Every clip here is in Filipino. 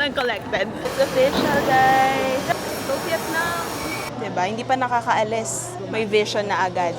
and collected. It's official, guys. So, Vietnam. Diba? Hindi pa nakakaalis. May vision na agad.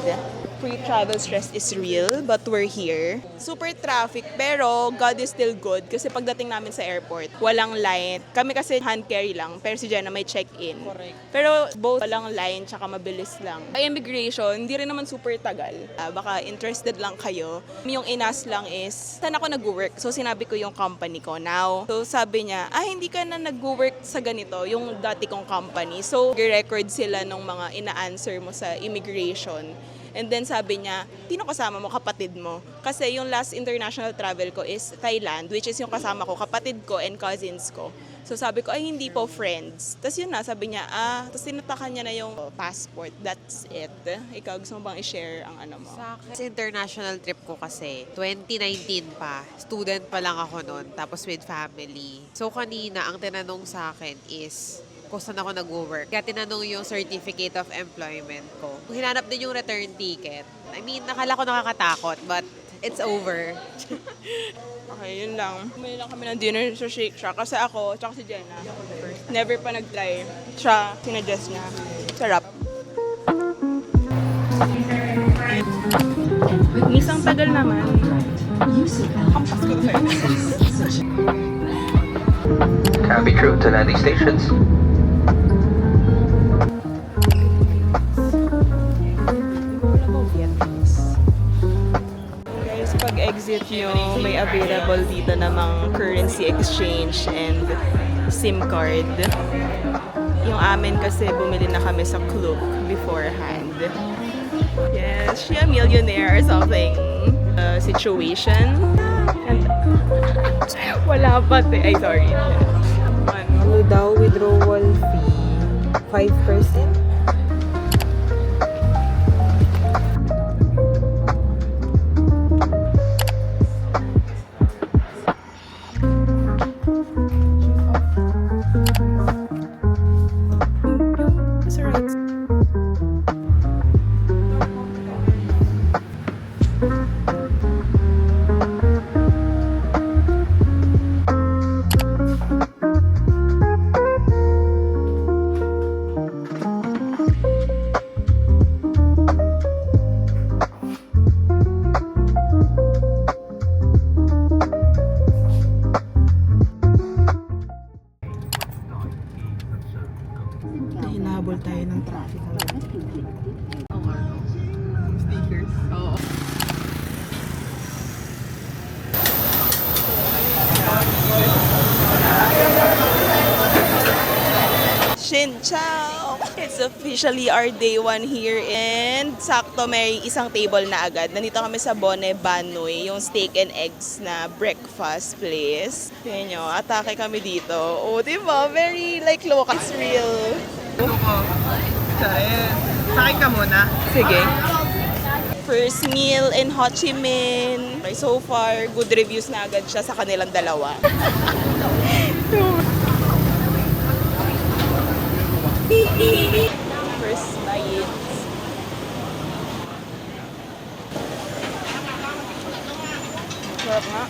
Pre-travel stress is real, but we're here. Super traffic, pero God is still good kasi pagdating namin sa airport, walang line. Kami kasi hand carry lang, pero si Jenna may check-in. Correct. Pero both walang line, tsaka mabilis lang. Ay, immigration, hindi rin naman super tagal. Baka interested lang kayo. Yung inas lang is, saan ako nag-work? So sinabi ko yung company ko now. So sabi niya, hindi ka na nag-work sa ganito, yung dati kong company. So, record sila ng mga ina-answer mo sa immigration. And then sabi niya, sino kasama mo? Kapatid mo. Kasi yung last international travel ko is Thailand, which is yung kasama ko, kapatid ko and cousins ko. So sabi ko, ay hindi po friends. Tapos yun na, sabi niya, tapos tinatakan niya na yung passport. That's it. Ikaw, gusto mo bang i-share ang ano mo? Sa akin, sa international trip ko kasi, 2019 pa. Student pa lang ako noon, tapos with family. So kanina, ang tinanong sa akin is, kung saan ako nag-work. Kaya tinanong yung certificate of employment ko. Hinanap din yung return ticket. I mean, nakala ko nakakatakot, but it's over. Okay, yun lang. Bumili lang kami ng dinner sa Shake Shack. Kasi ako, tsaka si Jenna, never pa nag-try. Siya, sinuggest niya. Sarap. Nisang tagal naman. Kampas ko sa'yo. Copy crew to landing stations. Guys, pag exit nyo, may available dito namang currency exchange and SIM card. Yung amin kasi bumili na kami sa Klook beforehand. Yes, she a millionaire or something situation. And wala pa ay sorry. Ano daw, withdrawal fee? 5%? That's alright. Hinahabol tayo ng traffic. Stickers. Oo. Shin Chao! It's officially our day one here and sakto may isang table na agad. Nandito kami sa Bone Banoy, yung steak and eggs na breakfast place. Tingnan nyo, atake kami dito. Oh, diba? Very like local. It's real. Sakay ka muna. Sige. First meal in Ho Chi Minh. Okay, so far, good reviews na agad siya sa kanilang dalawa. First bite. Sarap nga.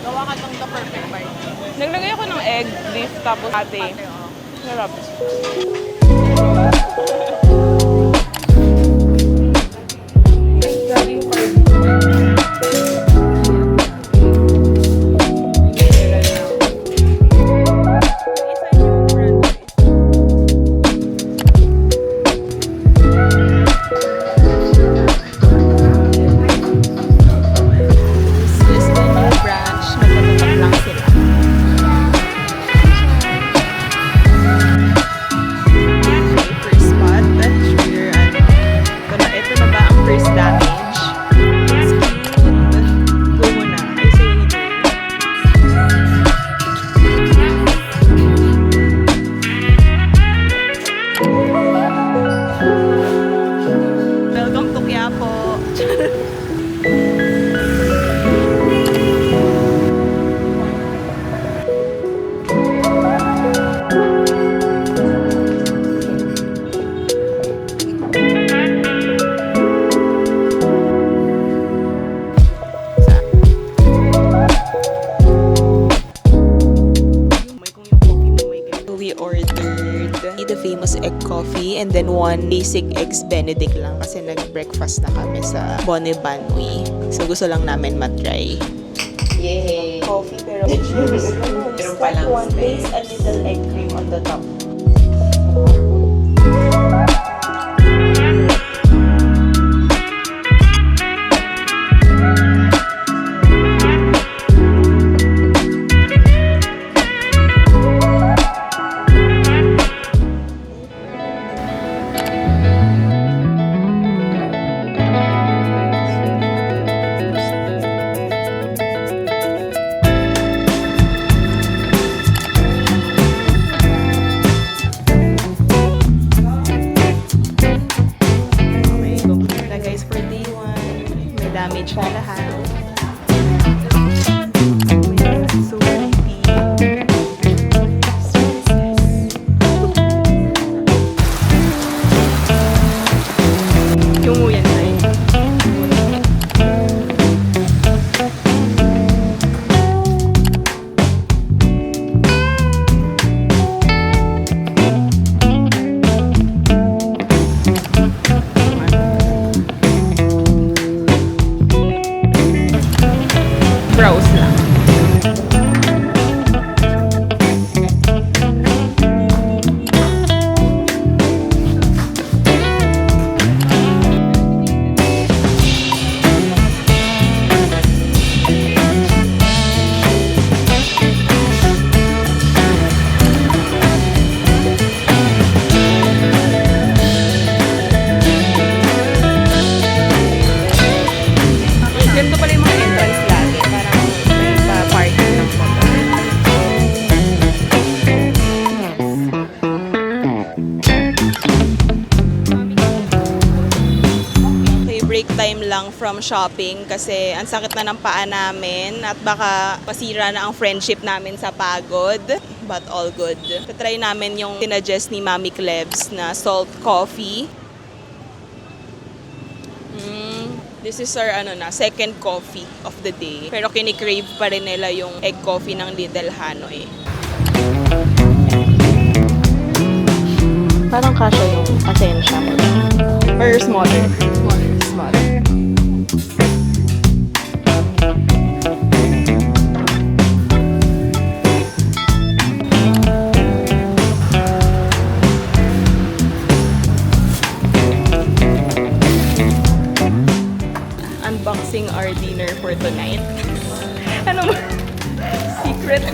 Gawa ka tong the perfect bite. Naglagay ako ng egg, beef, tapos ate. Sarap. First spot. we ordered the famous egg coffee and then one basic eggs benedict lang kasi nag-breakfast na kami sa Bonne Banui. So gusto lang namin matry. Yay! Coffee pero cheers. Meron palang one, place a little egg cream on the top. Damage na lahat. So creepy. Yung uyan na yun. Browse lang. Ganito pala yung mga entrance lagi. Parang may pa-parking ng motor. Okay, break time lang from shopping kasi ang sakit na ng paa namin at baka pasira na ang friendship namin sa pagod. But all good. Tatry namin yung tinadjust ni Mami Klebs na salt coffee. This is our second coffee of the day. Pero kinikrave pa rin nila yung egg coffee ng Little Hanoi. Parang kasha yung pasensya mo. Or smaller. Smaller. Unboxing our dinner for tonight. Ano ba? Secret.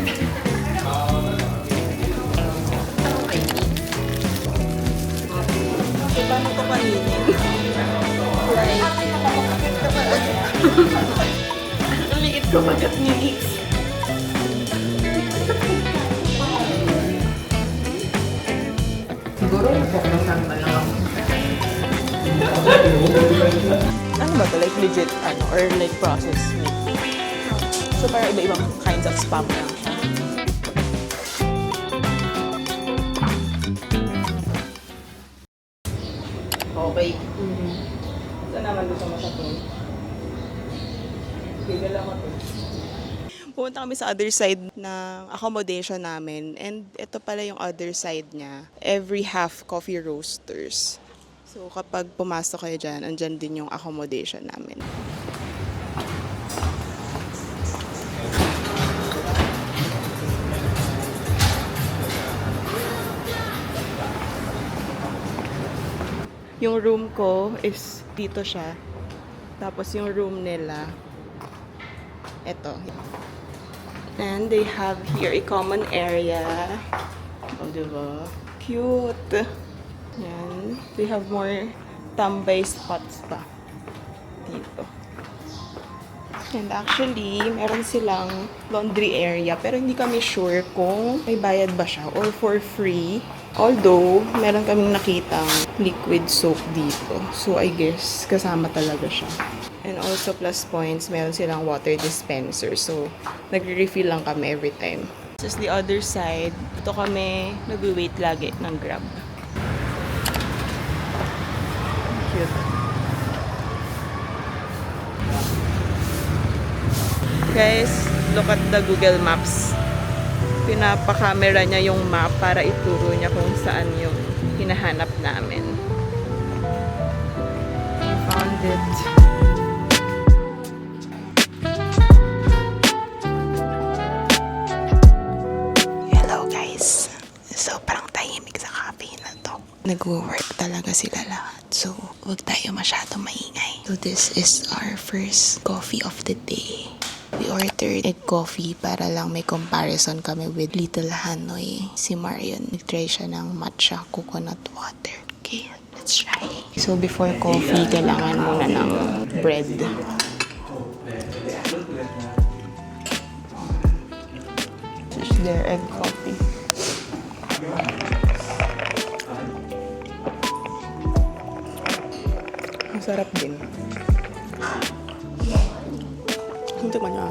So, paano ko paninin? Ang liit ko magat ni Nix. Siguro nafokusan pa lang ako. Ano ba to? Like legit, or like processed meat? So, parang iba-ibang kinds of spam lang siya. Okay. Saan naman gusto mo sa to? Bigla lang ako. Pumunta kami sa other side ng accommodation namin. And ito pala yung other side niya. Every half coffee roasters. So, kapag pumasok kayo dyan, andyan din yung accommodation namin. Yung room ko is dito siya. Tapos yung room nila, eto. And they have here a common area. O, diba? Cute! Yan. They have more tambay spots pa dito. And actually, meron silang laundry area pero hindi kami sure kung may bayad ba siya or for free. Although, meron kaming nakitang liquid soap dito. So, I guess, kasama talaga siya. And also, plus points, meron silang water dispenser. So, nagre-refill lang kami every time. This is the other side. Ito kami nag-wait lagi ng Grab. Cute. Guys, look at the Google Maps. Pinapakamera niya yung map para ituro niya kung saan yung hinahanap namin. Found it. Hello guys. Sobrang tahimik sa cafe na to. Nag-work talaga sila lahat. So, huwag tayo masyado maingay. So, this is our first coffee of the day. We ordered egg coffee para lang may comparison kami with Little Hanoi. Si Marion, nag-try siya ng matcha coconut water. Okay, let's try. So, before coffee, kailangan muna ng bread. This is their egg coffee. Masarap din. Hindi man niya.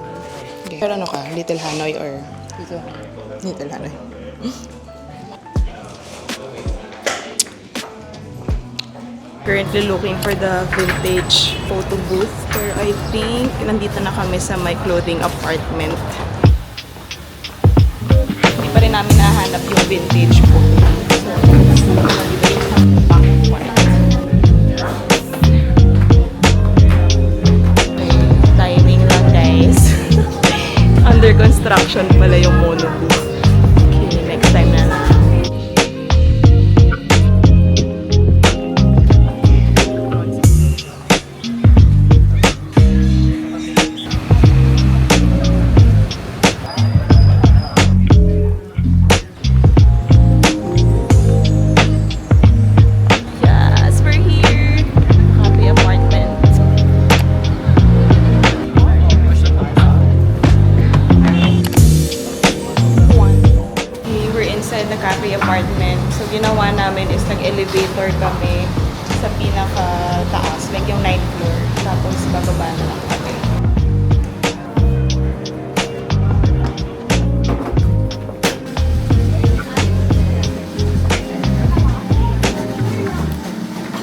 Okay. Pero ano ka? Little Hanoi or? Little Hanoi. Currently looking for the vintage photo booth. Pero I think nandito na kami sa my clothing apartment. Hindi pa rin namin nahanap yung vintage photo booth. So, nandito rin sa back. Timing lang guys. Under construction pala yung mono booth. Okay, next time na lang. Yes, we're here. Happy apartment. Okay, we're inside the cafe apartment. So, ginawa namin is nag-elevator kami sa pinaka-taas, like yung 9th floor. Tapos, bababa na lang kami.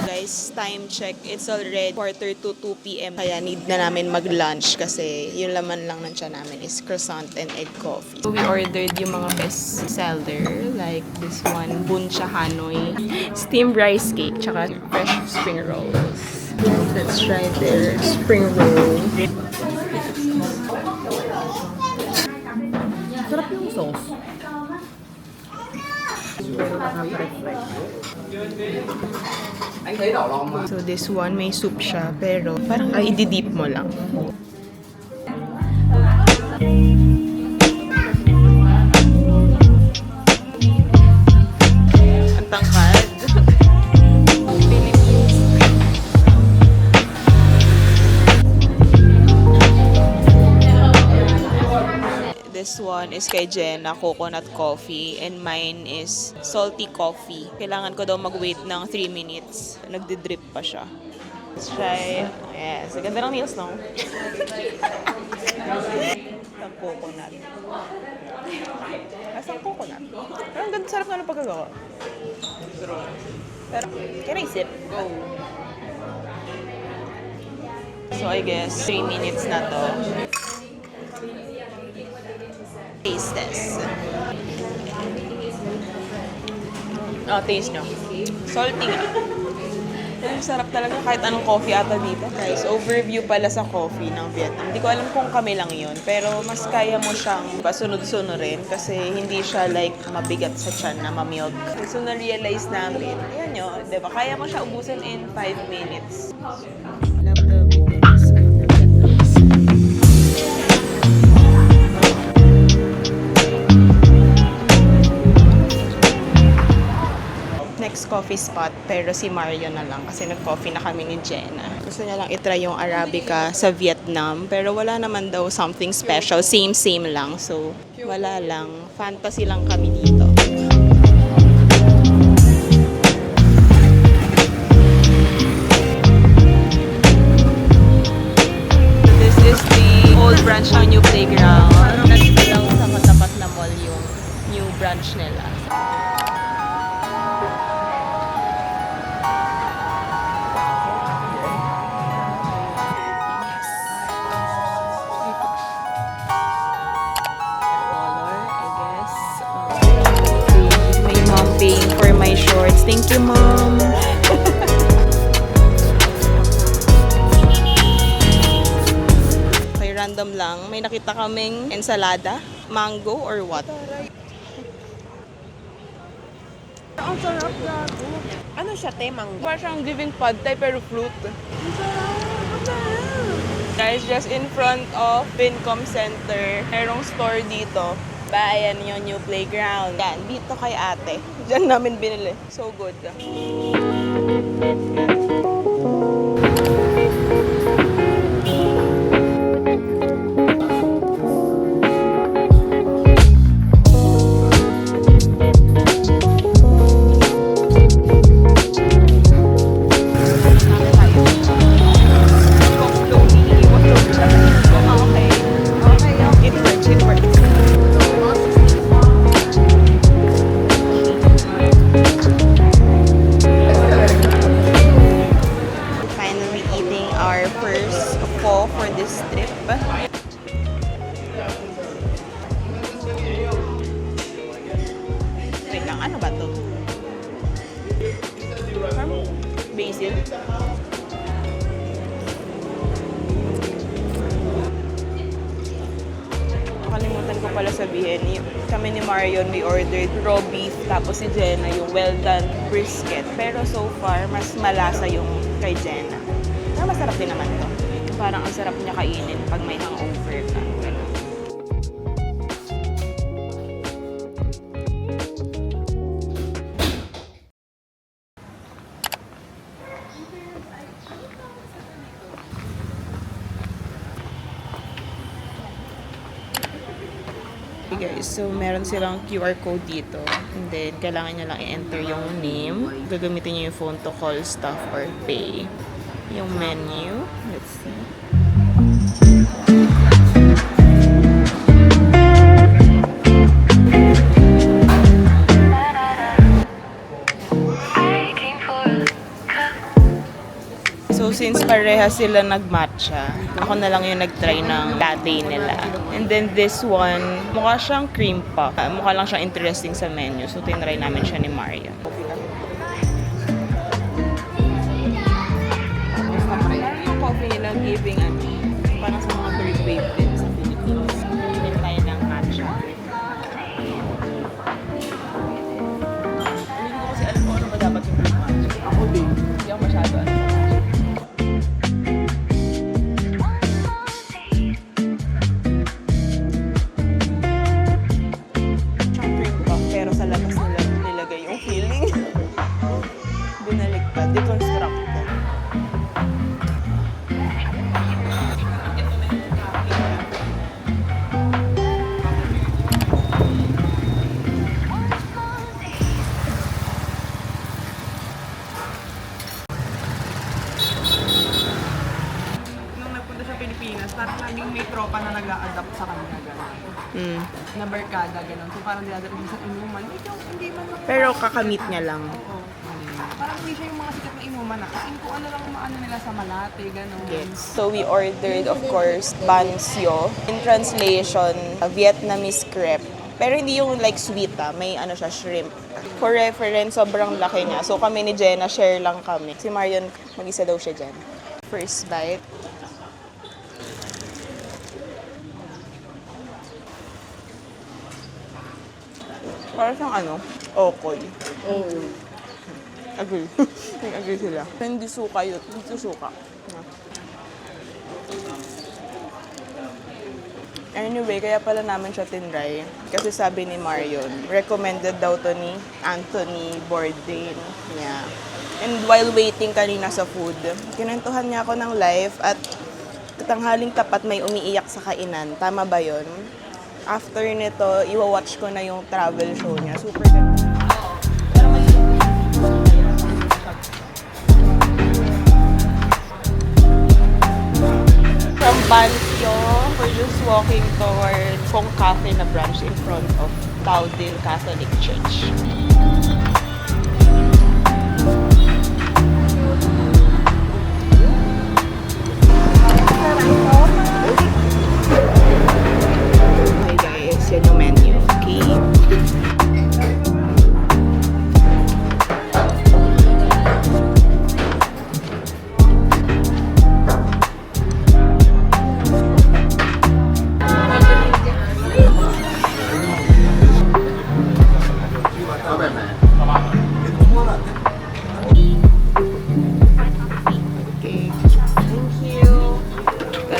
Guys, time check. It's already 1:45 p.m. Kaya need na namin mag-lunch kasi yung laman lang ng tiyan namin is croissant and egg coffee. So we ordered yung mga best seller like this one, Buncha Hanoi, steamed rice cake, tsaka fresh spring rolls. Let's try their spring roll. Sarap yung sauce. So this one, may soup siya, pero parang i-dip mo lang. Ang tangkad. Philippines. This one is kay Jenna, coconut coffee, and mine is salty coffee. Kailangan ko daw mag-wait ng 3 minutes. Nagdi-drip pa siya. Let's try. Yes, ang ganda ng nails, no? Ang coconut. Asang coconut? Pero ang ganda, sarap nga ng pagkagawa. Pero, can I sip? Go. So, I guess, 3 minutes na to. Taste test. Oh, taste nyo. Salty nga. Pero sarap talaga kahit anong coffee ata dito. Guys, overview pala sa coffee ng Vietnam. Hindi ko alam kung kami lang yun. Pero mas kaya mo siyang pasunod-sunurin kasi hindi siya like mabigat sa tiyan na mamilk. So, na-realize namin, ayan nyo, diba? Kaya mo siya ubusin in 5 minutes. Love the videos. Next coffee spot, pero si Mario na lang kasi nag-coffee na kami ni Jenna. Gusto niya lang itry yung Arabica sa Vietnam, pero wala naman daw something special. Same lang. So, wala lang. Fantasy lang kami dito. This is the old branch ng new playground. Nandito lang sa katapat na mall yung new branch nila. Color, I guess. you, Mom. Okay, random lang. May nakita kaming ensalada, mango or what? Ang sarap na. Ano siya, te? Mango? Parang siyang giving pad thai pero fruit. Guys, just in front of Vincom Center, merong store dito. Bayan yung new playground. Yan, dito kay ate. Diyan namin binili. So good. It works, it works. Finally eating our first pho for this trip. Wait lang, ano ba to? Basil? Nakalimutan ko pala sabihin, kami ni Marion, we ordered raw beef, tapos si Jenna yung well done brisket. Pero so far, mas malasa yung kay Jenna. Pero masarap din naman to. Parang ang sarap niya kainin pag may hangover ka. Okay guys, so meron silang QR code dito. And then, kailangan nyo lang i-enter yung name. Gagamitin nyo yung phone to call staff or pay. Yung menu. Let's see. So, since pareha sila nag-matcha, ako na lang yung nag-try ng latte nila. And then this one, mukha siyang cream puff. Mukha lang siyang interesting sa menu. So, tinry namin siya ni Maria. Parang yung coffee nila giving parang sa mga third wave din sa Philippines. Hindi tayo ng matcha. Hindi ko kasi alam kung ano ba dapat yung matcha. Ako din. Hindi ako masyado alam. Deconstructed. Nung nagpunta sa Pilipinas, parang laging may tropa na nag-a-adapt sa kanya gano'n. Na barkada gano'n. So parang dinadala siya sa inuman. Medyo hindi man lang. Pero kakamit niya lang. Oo. Parang hindi siya yung mga sikat na inuman na. Kasi kung ano lang maano nila sa Malate, gano'n. Yes. So we ordered, of course, bansyo. In translation, Vietnamese crepe. Pero hindi yung like sweet may ano siya, shrimp. For reference, sobrang laki niya. So kami ni Jenna, share lang kami. Si Marion, mag-isa daw siya dyan. First bite. Parang siyang okoy. Agree. Agree sila. Hindi suka yun. Hindi suka. Anyway, kaya pala namin siya tinry. Kasi sabi ni Marion, recommended daw to ni Anthony Bourdain. Yeah. And while waiting kanina sa food, kinentuhan niya ako ng live at tanghaling tapat may umiiyak sa kainan. Tama ba yun? After nito, iwa-watch ko na yung travel show niya. Super ganda. From Bansyo, we're just walking toward Fong Cafe na branch in front of Taudil Catholic Church. Okay guys, yan yung menu. Okay. Okay. Thank you.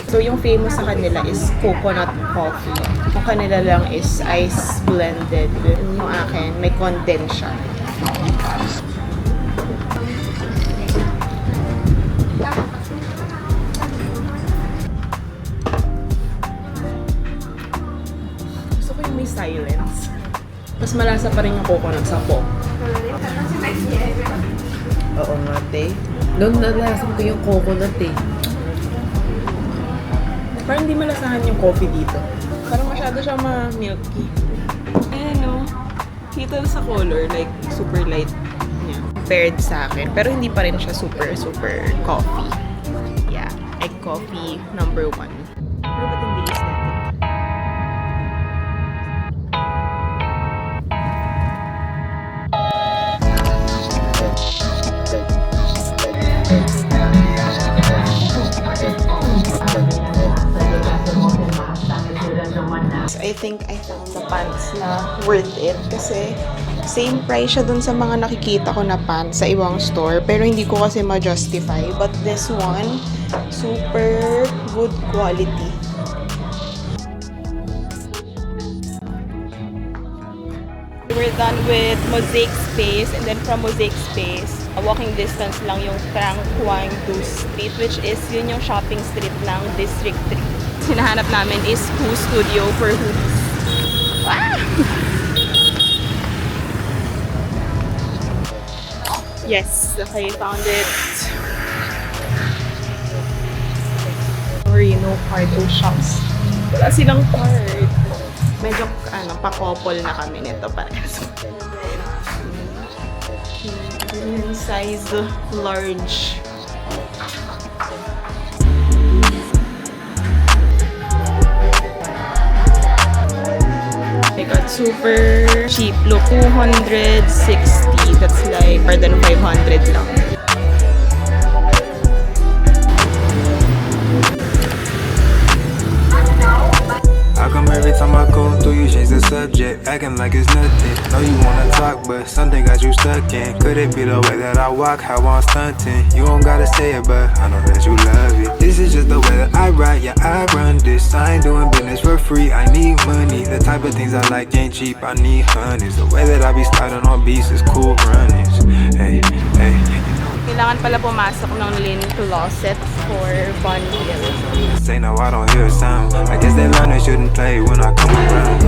So, yung famous sa kanila is coconut coffee. Yung kanila lang is ice blended. Yung akin, may condense siya. Gusto ko yung may silence. Mas malasa pa rin yung coconut sa po. Oo nga, te. Noon nalasan ko yung coconut eh. Parang hindi malasahan yung coffee dito. Parang masyado siya ma-milky. Ayan o. Kita sa color, like super light niya. Compared sa akin. Pero hindi pa rin siya super coffee. Yeah. Egg coffee number 1. Pero ba't yung bilis natin? I think I found the pants na worth it kasi same price siya dun sa mga nakikita ko na pants sa ibang store pero hindi ko kasi ma-justify, but this one super good quality. We're done with Mosaic Space, and then from Mosaic Space, a walking distance lang yung Trang Quang Du Street, which is yun yung shopping street ng District 3. Hinahanap namin is Who Studio for hoodies. Ah! Yes, okay, found it. Sorry, no card o shops. Wala silang card. Medyo pa-couple na kami nito parehas. Size large. I got super cheap look, 260. That's like more than 500 lang. How come every time I go through you change the subject, acting like it's nothing? Know you wanna talk, but something got you stuck in. Could it be the way that I walk, how I'm stunting? You don't gotta say it, but I know that you love it. This is just the way that I ride, yeah, I run this. I ain't doing business for free, I need money. The type of things I like ain't cheap, I need honeys. The way that I be sliding on beats is cool runnings. Hey, hey. Kailangan pala pumasok ng Lin Closet for bundle. Say no, I don't hear a sound. I guess they learn they shouldn't play when I come around.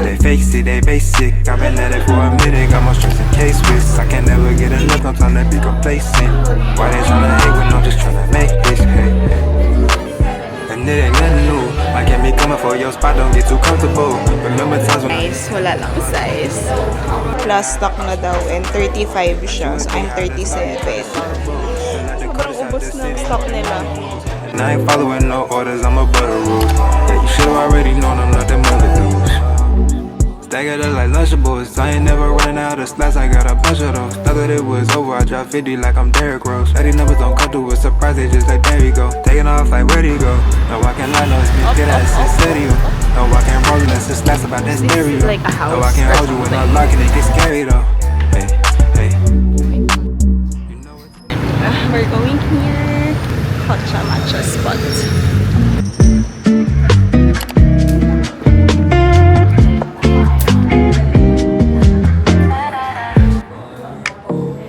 They face it, they basic. I've been at it for a minute, got my stress in case with. I can never get enough, no time to be complacent. Why they tryna hate when I'm just tryna make this? Hey, hey. And it ain't nothing new. I can't be coming for your spot, don't get too comfortable. Remember times when Size, wala lang size. Plus stock na daw and 35 siya. So I'm 37. Sobrang ubos ng stock nila. And I ain't following no orders, I'm a butter rule. Yeah, you should've already known I'm not them other dudes. Staggered up like Lunchables, I ain't never running out of slots, I got a bunch of those. Thought that it was over, I dropped 50 like I'm Derrick Rose. These numbers don't come to a surprise, they just like there you go. Taking off like where'd he go? No, I can't lie, no, it's me, get that shit steady. No, I can't roll unless it's last about that stereo. like a house No, I can't or hold you when I something. lock it, it gets scary though. Hey, hey. We're going here. Hotcha matcha spot.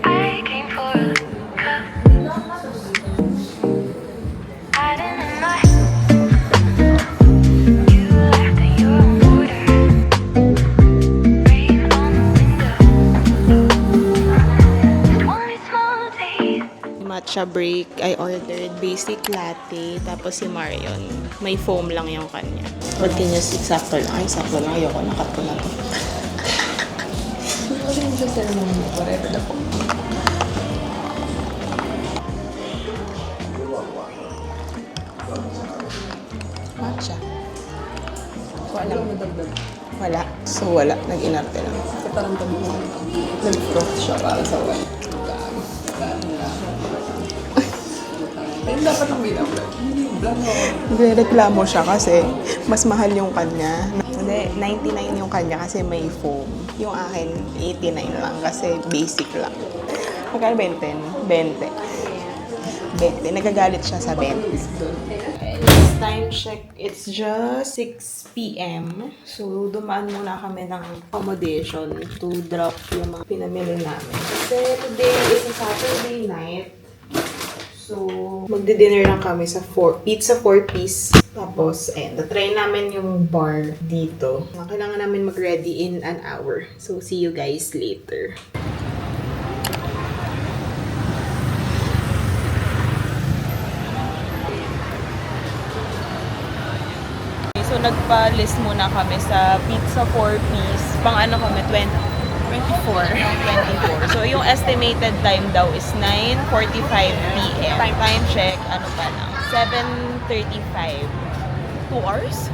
I came for a cup. I didn't know you left in your own order. Rain on the window. One small taste. Matcha break, I ordered basic latte, tapos si Marion, may foam lang yung kanya. Continuous, sakto lang. Ay, sakto lang. Ayoko, nakat ko na to. Whatever na po. Matcha. Wala. Wala. So, wala. Nag-inarte lang. Nag-froth siya para sa wala. Nagreklamo siya kasi mas mahal yung kanya. Hindi, 99 yung kanya kasi may foam. Yung akin, 89 lang kasi basic lang. Magkano 20? 20. 20. Nagagalit siya sa 20. Last time check, it's just 6 p.m. So, dumaan muna kami ng accommodation to drop yung mga pinamili namin. Kasi today is a Saturday night. So, magdi-dinner lang kami sa pizza 4-piece. Tapos, na-try namin yung bar dito. Kailangan namin mag-ready in an hour. So, see you guys later. So, nagpa-list muna kami sa pizza 4-piece. Pang ano kami, 24. So, yung estimated time daw is 9:45 p.m. Time check, ano pa lang, 7:35. 2 hours?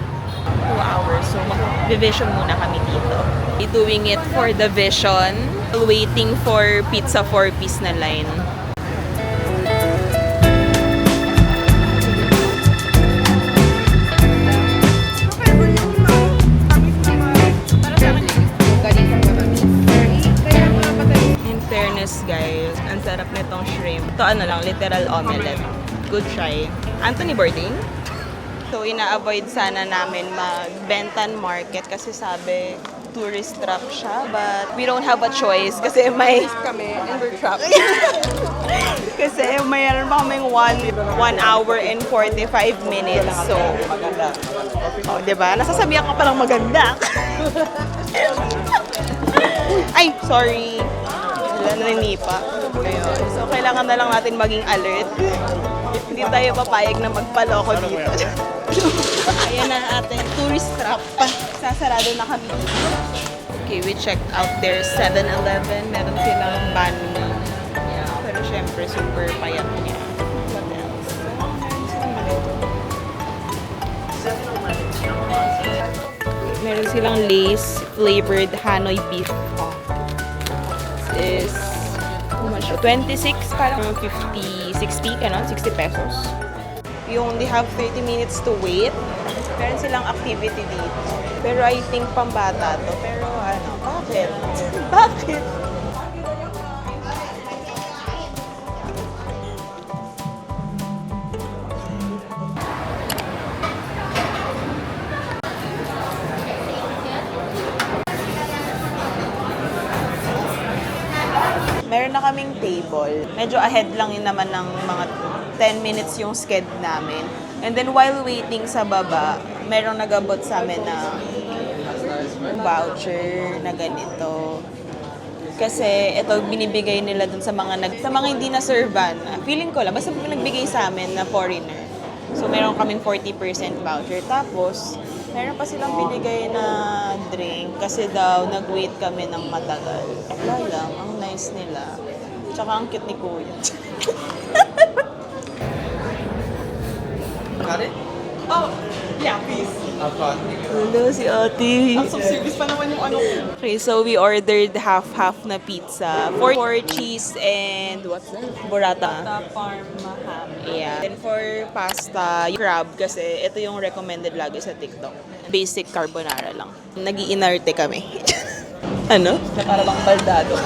2 hours. So, mag-vision muna kami dito. Doing it for the vision, waiting for pizza 4-piece na line. Guys, ang sarap nitong shrimp. Ito ano lang, literal omelette. Good try. Anthony Bourdain. So, ina-avoid sana namin mag-Bentan Market kasi sabi, tourist trap siya. But we don't have a choice kasi may... Kami, and we're trapped. kasi mayroon pa kaming 1 hour and 45 minutes. So, maganda. Oh, diba? Nasasabihan ka palang maganda. Ay, sorry. Naninipa. Ayun. So, kailangan na lang natin maging alert. Hindi tayo papayag na magpaloko dito. Ayan na ating tourist trap. Sasarado na kami dito. Okay, we checked out their 7-Eleven. Meron silang banh. Yeah. Pero syempre, super payat niya. What else? Meron silang Lay's flavored Hanoi beef. Is how much? 26, parang 50, 60, ano? 60 pesos. Yung they have 30 minutes to wait. Meron silang activity dito. Pero I think pambata to. Pero ano, bakit? Bakit? Meron na kaming table. Medyo ahead lang yun naman ng mga 10 minutes yung sked namin. And then while waiting sa baba, merong nag-abot sa amin na voucher na ganito. Kasi ito binibigay nila dun sa mga hindi na servan. Feeling ko lang, basta nagbigay sa amin na foreigner. So meron kaming 40% voucher. Tapos, meron pa silang binigay na drink kasi daw nag-wait kami ng matagal. Wala lang, ang nice nila. Tsaka ang cute ni Kuya. Got it? Oh, yeah, please. Hello, si Ate. Ang self-service pa naman yung ano. Okay, so we ordered half-half na pizza. 4 cheese and what's that? Burrata. Parma ham. Yeah. And for pasta, crab kasi ito yung recommended lagi sa TikTok. Basic carbonara lang. Nag-iinarte kami. Ano? Na para bang baldado.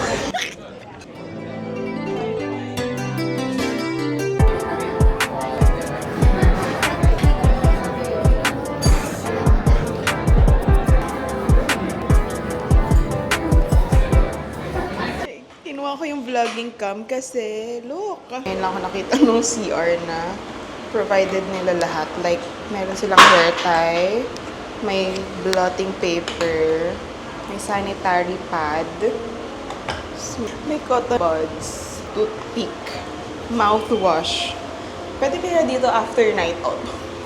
Kinuha ko yung vlogging cam kasi, look. Ngayon lang ako nakita ng CR na provided nila lahat. Like, meron silang hair tie, may blotting paper, may sanitary pad, may cotton buds, toothpick, mouthwash. Pwede kaya dito after night out.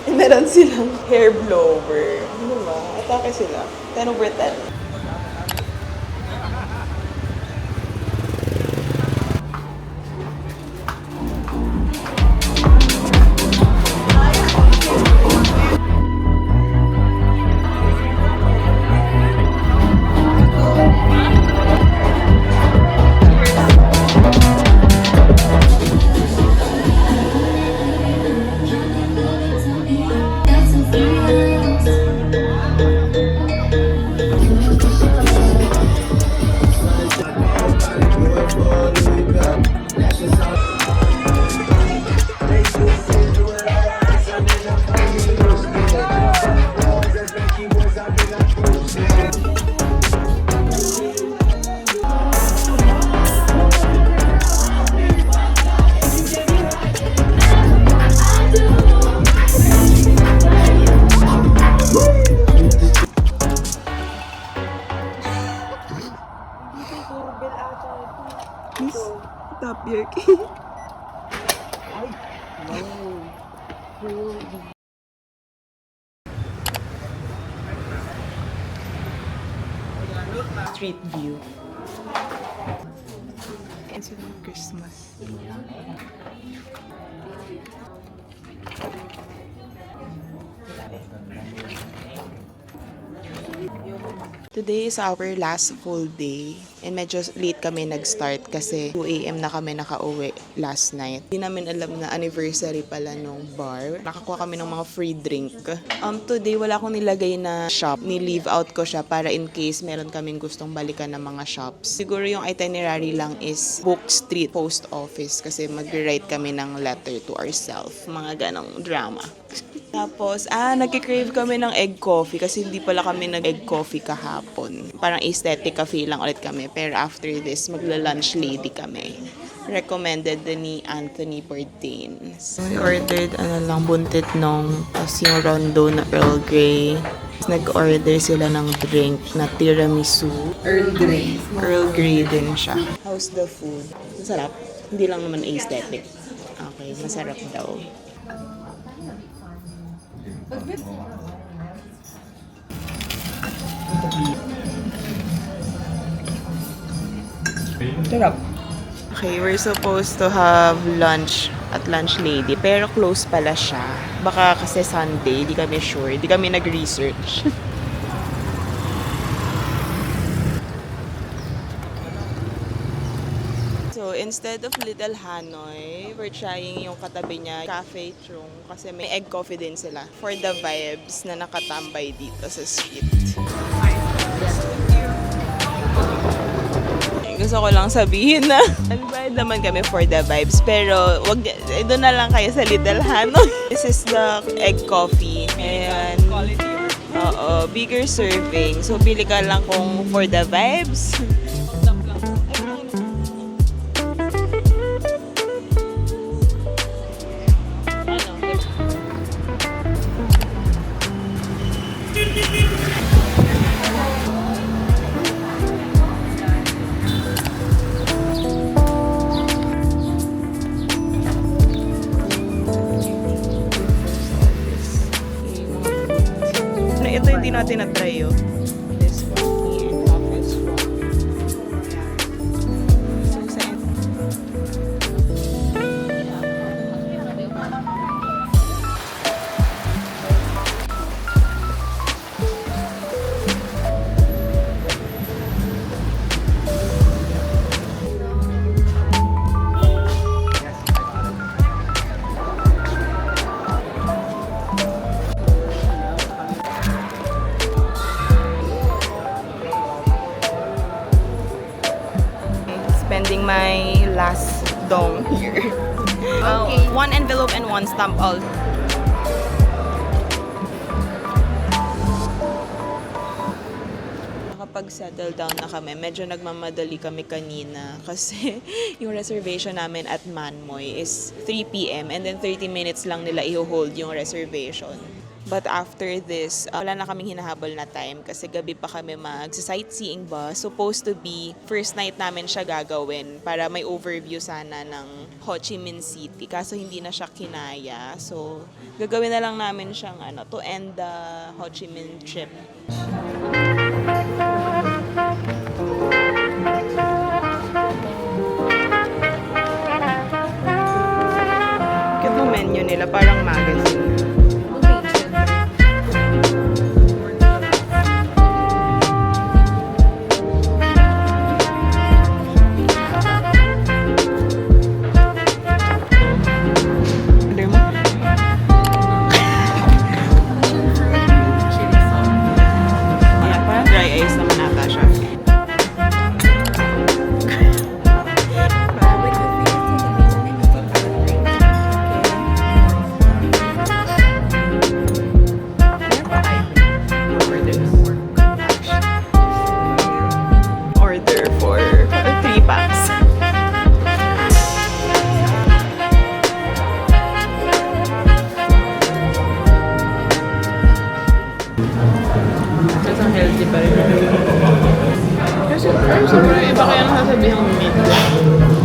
Meron silang hair blower. Ano ba? Atake sila. 10 over 10. Please, stop your cake. Street view. It's Christmas. Today is our last full day and medyo late kami nag-start kasi 2 a.m. na kami nakauwi last night. Hindi namin alam na anniversary pala nung bar. Nakakuha kami ng mga free drink. Today wala akong nilagay na shop. Ni-leave out ko siya para in case meron kaming gustong balikan ng mga shops. Siguro yung itinerary lang is Book Street Post Office kasi mag-write kami ng letter to ourselves. Mga ganong drama. Tapos, nagki-crave kami ng egg coffee kasi hindi pala kami nag-egg coffee kahapon. Parang aesthetic cafe lang ulit kami. Pero after this, magla-lunch lady kami. Recommended din ni Anthony Bourdain. So, we ordered buntit nung tapos yung rondo na Earl Grey. Tapos nag-order sila ng drink na tiramisu. Earl Grey. Earl Grey din siya. How's the food? Masarap. Hindi lang naman aesthetic. Okay, masarap daw. Sarap. Okay, we're supposed to have lunch at Lunch Lady, pero close pala siya. Baka kasi Sunday, di kami sure. Di kami nag-research. So, instead of Little Hanoi, we're trying yung katabi niya, Cafe Trung, kasi may egg coffee din sila for the vibes na nakatambay dito sa street. Gusto ko lang sabihin na nagbayad naman kami for the vibes, pero doon na lang kayo sa Little Hanoi. This is the egg coffee. Ayan. Oo, bigger serving. So, pili ka lang kung for the vibes. Ito hindi natin na-try yun. This one, and office one. So, saan? Spending my last dong here. One envelope and one stamp all. Nakapag-settle down na kami. Medyo nagmamadali kami kanina kasi yung reservation namin at Manmoy is 3 p.m. and then 30 minutes lang nila i-hold yung reservation. But after this, wala na kaming hinahabol na time kasi gabi pa kami mag-sightseeing ba. Supposed to be first night namin siya gagawin para may overview sana ng Ho Chi Minh City. Kaso hindi na siya kinaya. So, gagawin na lang namin siyang to end the Ho Chi Minh trip. Cute yung menu nila, parang magazine. yung meat.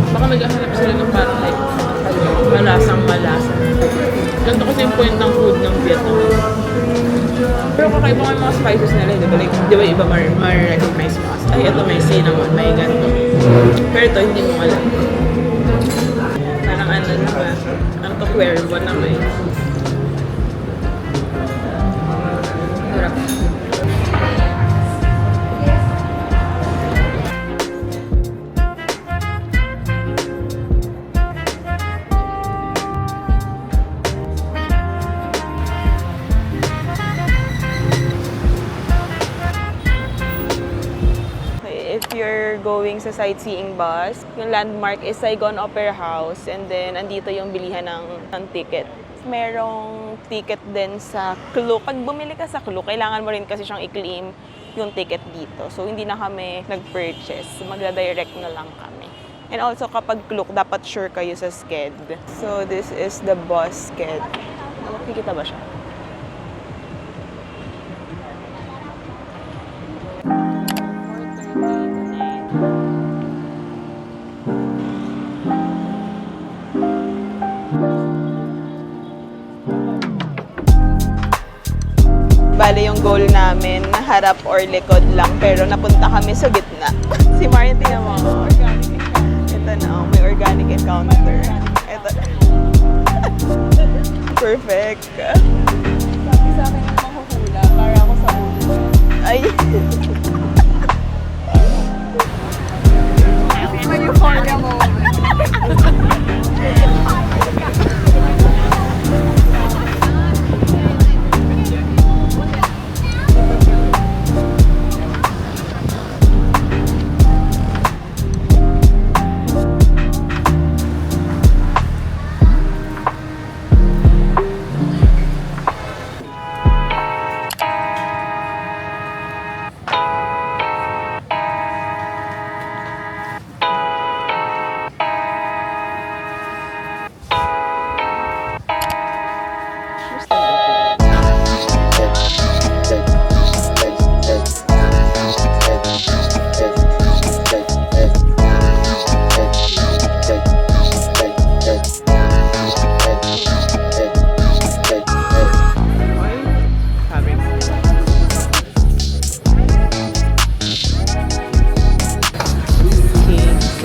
Baka naghahanap sila ng parang like malasang-malasa. Ganito kasi yung point ng food ng Vietnam. Pero kakaiba nga yung mga spices nila, di ba? Like, di ba iba ma-recognize mo? Ay, ito may cinnamon, may ganito. Pero ito, hindi mo alam. Parang ano na ba? Ano to, cuervo na may. Sarap. If you're going sa sightseeing bus, yung landmark is Saigon Opera House and then andito yung bilihan ng ticket. Merong ticket din sa Klook. Pag bumili ka sa Klook, kailangan mo rin kasi siyang i-claim yung ticket dito. So, hindi na kami nag-purchase. Magda-direct na lang kami. And also, kapag Klook, dapat sure kayo sa sked. So, this is the bus sked. Nakikita ba siya? Bale yung goal namin, harap or likod lang, pero napunta kami sa gitna. Si Marian, tingnan mo. Organic encounter. Ito na, may organic encounter. Ito. Perfect. Sabi sa akin ng mahuhula para ako sa ulo. Ay. May euphoria moment.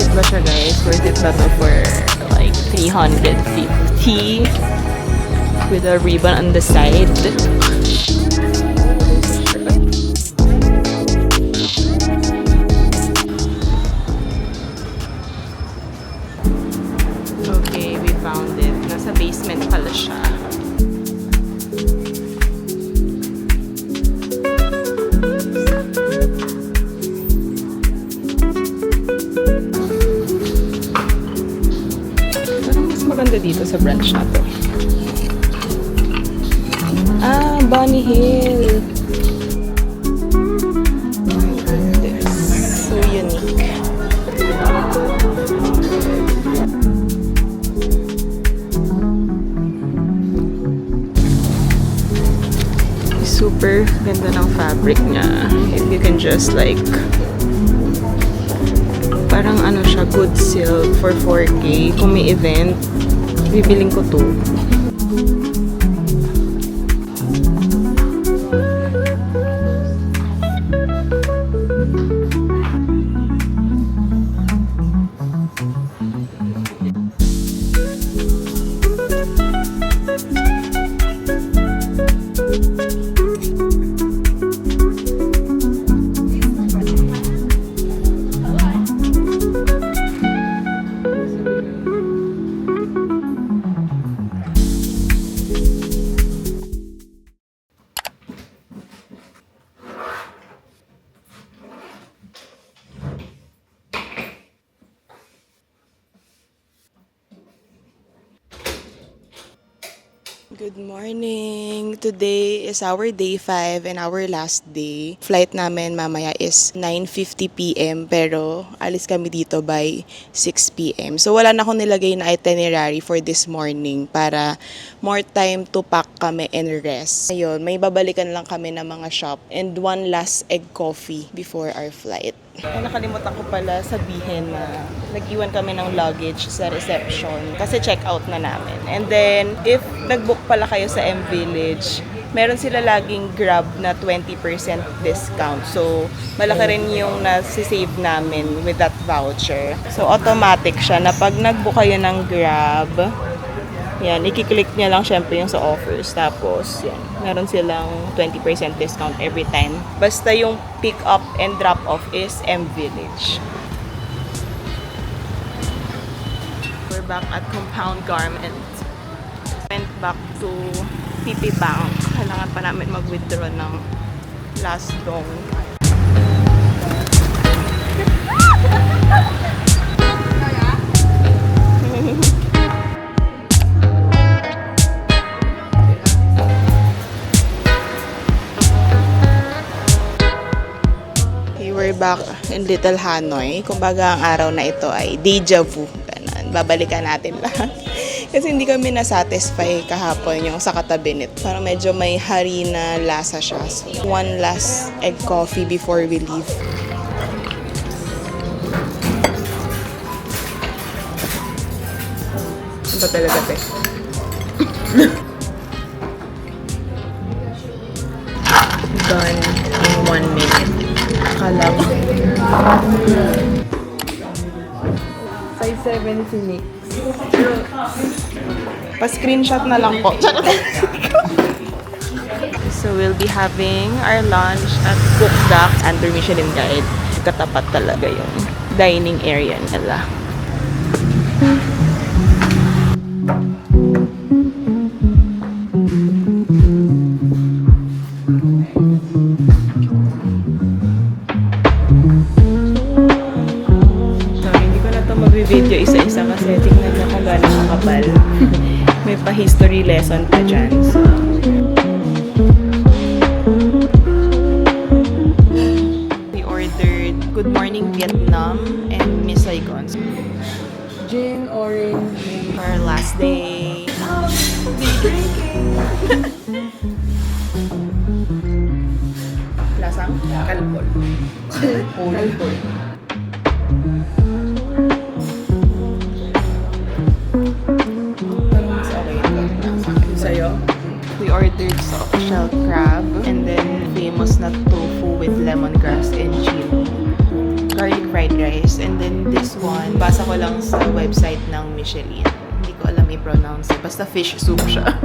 Ba siya guys? Worth it ba to for like 350 with a ribbon on the side? Okay, we found it. Nasa basement pala siya. Maganda dito sa branch na to. Ah, Bunny Hill. This so unique. Super ganda ng fabric niya. If you can just like parang ano siya, good silk for 4K. Kung may event, bibiling ko to. Good morning! Today is our day 5 and our last day. Flight namin mamaya is 9:50 p.m. pero alis kami dito by 6 p.m. So wala na akong nilagay na itinerary for this morning para more time to pack kami and rest. Ayun, may babalikan lang kami ng mga shop and one last egg coffee before our flight. Ay, nakalimutan ko pala sabihin na nag-iwan kami ng luggage sa reception kasi check out na namin. And then, if nag-book pala kayo sa M Village, meron sila laging Grab na 20% discount. So, malaki rin yung nasi-save namin with that voucher. So, automatic siya na pag nag-book kayo ng Grab, yan, i-click nyo lang syempre yung sa offers. Tapos, yan, meron silang 20% discount every time. Basta yung pick up and drop off is M Village. We're back at Compound Garment. Went back to PP Bank. Kailangan pa namin mag-withdraw ng last dong. Okay, we're back in Little Hanoi. Kumbaga ang araw na ito ay deja vu. Ganun. Babalikan natin lahat. Kasi hindi kami na-satisfy kahapon yung sa katabi nito. Parang medyo may harina lasa siya. So, one last egg coffee before we leave. Ano ba talaga, te? Done in 1 minute. Akala ko. Size 7 si Nick. Pa-screenshot na lang po. So we'll be having our lunch at Cookdak under Michelin Guide. Katapat talaga yung dining area nila. Video isa-isa kasi tingnan mo kung gano'ng makapal. May pa-history lesson pa dyan. So, we ordered Good Morning Vietnam and Miss Saigon. Gin, orange. For our last day. Lasang? Kalpol. Kalpol. We ordered soft shell crab and then famous na tofu with lemongrass and chili. Garlic fried rice. And then this one, basa ko lang sa website ng Michelin. Hindi ko alam i-pronounce. Basta fish soup siya.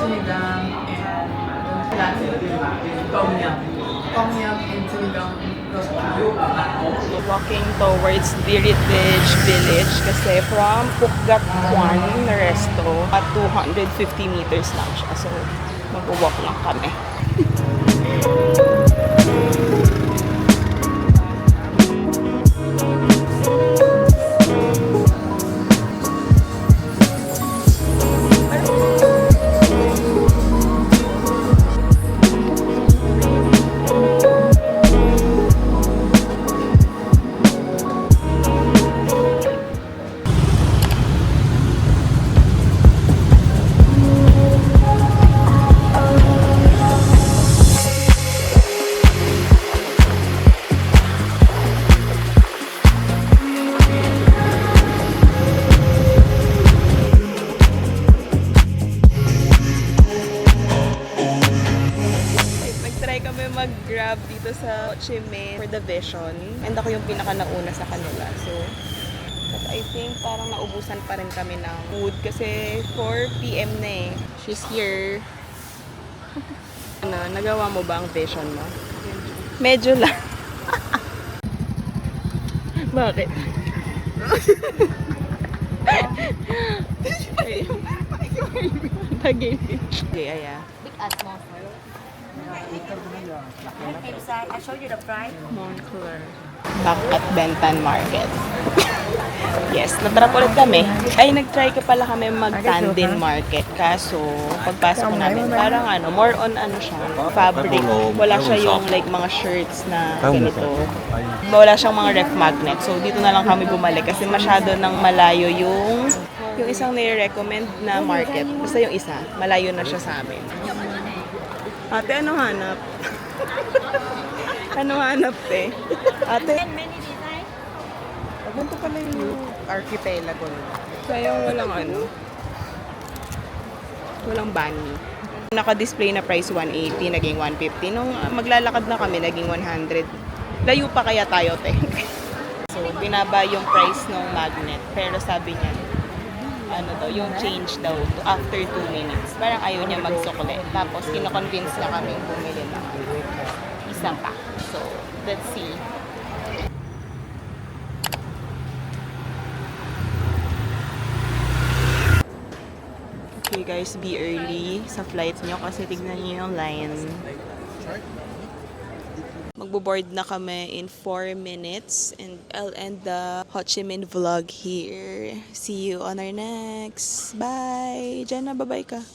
Sinigang and tom yum. Tom yum and sinigang. Walking towards Heritage Village kasi from Pukgat 1 na resto at 250 meters lang siya. So, mag-walk lang kami. Mag-grab dito sa Ho Chi Minh for the Vision. And ako yung pinaka-nauna sa kanila. So, but I think parang naubusan pa rin kami ng food kasi 4 PM na eh. She's here. Ano, nagawa mo ba ang Vision mo? Medyo lang. Bakit? Okay, Aya. Big ass monster. I showed you the price. Moncler. Back at Bentan Market. Yes, natrap ulit kami. Ay, nag-try ka pala kami mag-Tandem Market. Kaso, pagpasok namin, parang more on siya, fabric. Wala siya yung like mga shirts na ganito. Wala siyang mga ref magnet. So, dito na lang kami bumalik kasi masyado nang malayo yung isang nire-recommend na market. Basta yung isa, malayo na siya sa amin. Ate, ano hanap? Ano hanap, te? Ate? Ganito pala yung archipelago. Sayang walang bunny. Naka-display na price 180, naging 150. Nung maglalakad na kami, naging 100. Layo pa kaya tayo, te? So, binaba yung price ng magnet. Pero sabi niya, yung change daw after 2 minutes. Parang ayaw niya magsukli. Tapos, kino-convince na kami bumili ng isa pa. So, let's see. Okay guys, be early sa flight nyo kasi tignan nyo yung line. Magbo-board na kami in 4 minutes and I'll end the Ho Chi Minh vlog here. See you on our next. Bye! Jenna, bye-bye ka.